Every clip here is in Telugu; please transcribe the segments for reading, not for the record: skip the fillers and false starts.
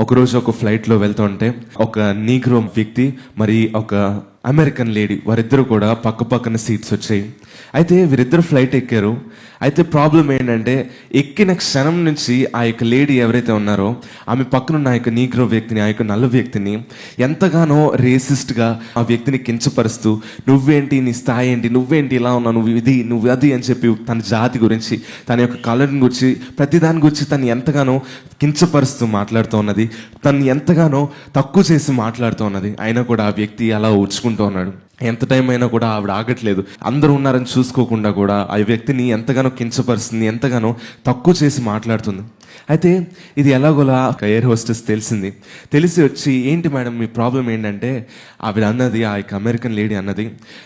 ఒకరోజు ఒక ఫ్లైట్లో వెళ్తుంటే ఒక నీగ్రో వ్యక్తి మరి ఒక అమెరికన్ లేడీ వారిద్దరు కూడా పక్క పక్కన సీట్స్ వచ్చాయి. అయితే వీరిద్దరు ఫ్లైట్ ఎక్కారు. అయితే ప్రాబ్లం ఏంటంటే ఎక్కిన క్షణం నుంచి ఆ యొక్క లేడీ ఎవరైతే ఉన్నారో ఆమె పక్కనున్న ఆ యొక్క నీగ్రో వ్యక్తిని, ఆ యొక్క నల్ల వ్యక్తిని ఎంతగానో రేసిస్ట్గా ఆ వ్యక్తిని కించపరుస్తూ, నువ్వేంటి, నీ స్థాయి ఏంటి, నువ్వేంటి ఇలా ఉన్నావు, నువ్వు ఇది, నువ్వు అది అని చెప్పి తన జాతి గురించి, తన యొక్క కలర్ని గురించి, ప్రతిదాని గురించి తను ఎంతగానో కించపరుస్తూ మాట్లాడుతూ ఉన్నది. తను ఎంతగానో తక్కువ చేసి మాట్లాడుతూ ఉన్నది. అయినా కూడా ఆ వ్యక్తి అలా ఊడ్చుకుంటూ ఉన్నాడు. ఎంత టైం అయినా కూడా ఆవిడ ఆగట్లేదు. అందరూ ఉన్నారని చూసుకోకుండా కూడా ఆ వ్యక్తిని ఎంతగానో కించపరుస్తుంది, ఎంతగానో తక్కువ చేసి మాట్లాడుతుంది. అయితే ఇది ఎలాగోలా ఎయిర్ హోస్టెస్ తెలిసి వచ్చి, ఏంటి మేడం మీ ప్రాబ్లం ఏంటంటే, ఆవిడ అన్నది, ఆ యొక్క అమెరికన్ లేడీ అన్నది,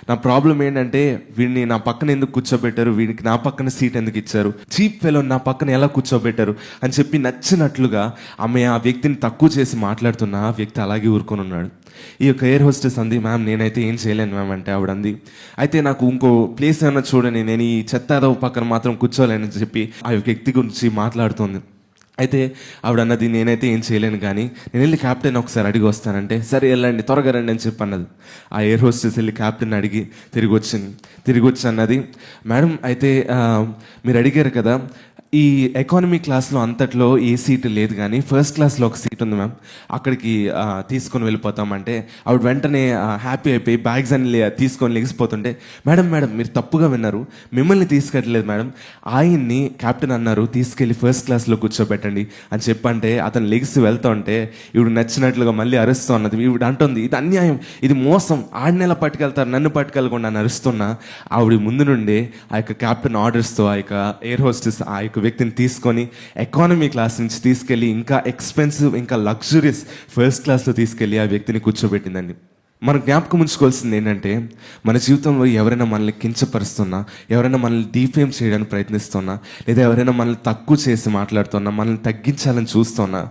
నా ప్రాబ్లం ఏంటంటే వీడిని నా పక్కన ఎందుకు కూర్చోబెట్టారు, వీడికి నా పక్కన సీట్ ఎందుకు ఇచ్చారు, చీప్ ఫెలో నా పక్కన ఎలా కూర్చోబెట్టారు అని చెప్పి నచ్చినట్లుగా ఆమె ఆ వ్యక్తిని తక్కువ చేసి మాట్లాడుతున్న ఆ వ్యక్తి అలాగే ఊరుకొని ఉన్నాడు. ఈ యొక్క ఎయిర్ హోస్టెస్ అంది, మ్యామ్ నేనైతే ఏం చేయలేను మ్యామ్ అంటే, ఆవిడ అంది, అయితే నాకు ఇంకో ప్లేస్ ఏమైనా చూడండి, నేను ఈ చెత్త పక్కన మాత్రం కూర్చోలేనని చెప్పి ఆ వ్యక్తి గురించి మాట్లాడుతుంది. అయితే ఆవిడ అన్నది, నేనైతే ఏం చేయలేను కానీ నేను వెళ్ళి క్యాప్టెన్ ఒకసారి అడిగి వస్తానంటే, సరే వెళ్ళండి, త్వరగా రండి అని చెప్పి అన్నది. ఆ ఎయిర్ హోస్టెస్ వెళ్ళి క్యాప్టెన్ అడిగి తిరిగి వచ్చి అన్నది, మేడం అయితే మీరు అడిగారు కదా, ఈ ఎకానమీ క్లాస్లో అంతట్లో ఏ సీటు లేదు కానీ ఫస్ట్ క్లాస్లో ఒక సీట్ ఉంది మ్యామ్, అక్కడికి తీసుకొని వెళ్ళిపోతామంటే, ఆవిడ వెంటనే హ్యాపీ అయిపోయి బ్యాగ్స్ అని తీసుకొని లెగిసిపోతుంటే, మేడం మీరు తప్పుగా విన్నారు, మిమ్మల్ని తీసుకెళ్ళలేదు మేడం, ఆయన్ని క్యాప్టెన్ అన్నారు తీసుకెళ్ళి ఫస్ట్ క్లాస్లో కూర్చోబెట్టండి అని చెప్పంటే, అతను లెగిసి వెళ్తా ఉంటే ఈవిడ నచ్చినట్లుగా మళ్ళీ అరుస్తూ ఉన్నది. ఈవిడ అంటుంది, ఇది అన్యాయం, ఇది మోసం, ఆడిని ఎలా పట్టుకెళ్తారు, నన్ను పట్టుకెళ్ళకుండా అని అరుస్తున్నా ఆవిడ ముందు నుండి ఆ యొక్క క్యాప్టెన్ ఆర్డర్స్తో ఆ యొక్క ఎయిర్ హోస్టెస్ ఆ యొక్క వ్యక్తిని తీసుకొని ఎకానమీ క్లాస్ నుంచి తీసుకెళ్ళి ఇంకా ఎక్స్పెన్సివ్, ఇంకా లగ్జరియస్ ఫస్ట్ క్లాస్లో తీసుకెళ్ళి ఆ వ్యక్తిని కూర్చోబెట్టిందండి. మనం జ్ఞాపకం ఉంచుకోవాల్సింది ఏంటంటే, మన జీవితంలో ఎవరైనా మనల్ని కించపరుస్తున్నా, ఎవరైనా మనల్ని డీఫేమ్ చేయడానికి ప్రయత్నిస్తున్నా, లేదా ఎవరైనా మనల్ని తక్కువ చేసి మాట్లాడుతున్నా, మనల్ని తగ్గించాలని చూస్తున్నా,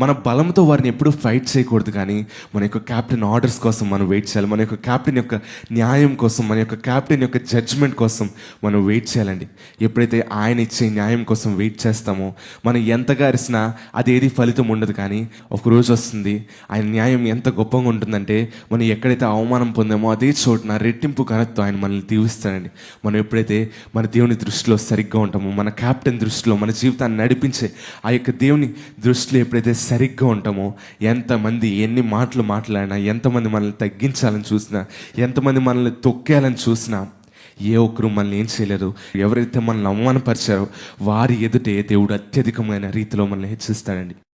మన బలంతో వారిని ఎప్పుడూ ఫైట్ చేయకూడదు. కానీ మన యొక్క క్యాప్టెన్ ఆర్డర్స్ కోసం మనం వెయిట్ చేయాలి. మన యొక్క క్యాప్టెన్ యొక్క న్యాయం కోసం, మన యొక్క క్యాప్టెన్ యొక్క జడ్జ్మెంట్ కోసం మనం వెయిట్ చేయాలండి. ఎప్పుడైతే ఆయన ఇచ్చే న్యాయం కోసం వెయిట్ చేస్తామో, మనం ఎంతగా అరిసినా అదేది ఫలితం ఉండదు. కానీ ఒకరోజు వస్తుంది, ఆయన న్యాయం ఎంత గొప్పగా ఉంటుందంటే, మనం ఎక్కడైతే అవమానం పొందామో అదే చోటున రెట్టింపు ఘనతతో ఆయన మనల్ని దీవిస్తాడండి. మనం ఎప్పుడైతే మన దేవుని దృష్టిలో సరిగ్గా ఉంటామో, మన క్యాప్టెన్ దృష్టిలో, మన జీవితాన్ని నడిపించే ఆ యొక్క దేవుని దృష్టిలో ఎప్పుడైతే సరిగ్గా ఉంటామో, ఎంతమంది ఎన్ని మాటలు మాట్లాడినా, ఎంతమంది మనల్ని తగ్గించాలని చూసినా, ఎంతమంది మనల్ని తొక్కేయాలని చూసినా, ఏ ఒక్కరు మనల్ని ఏం చేయలేరు. ఎవరైతే మనల్ని అవమానపరిచారో వారి ఎదుటే దేవుడు అత్యధికమైన రీతిలో మనల్ని హెచ్చిస్తాడండి.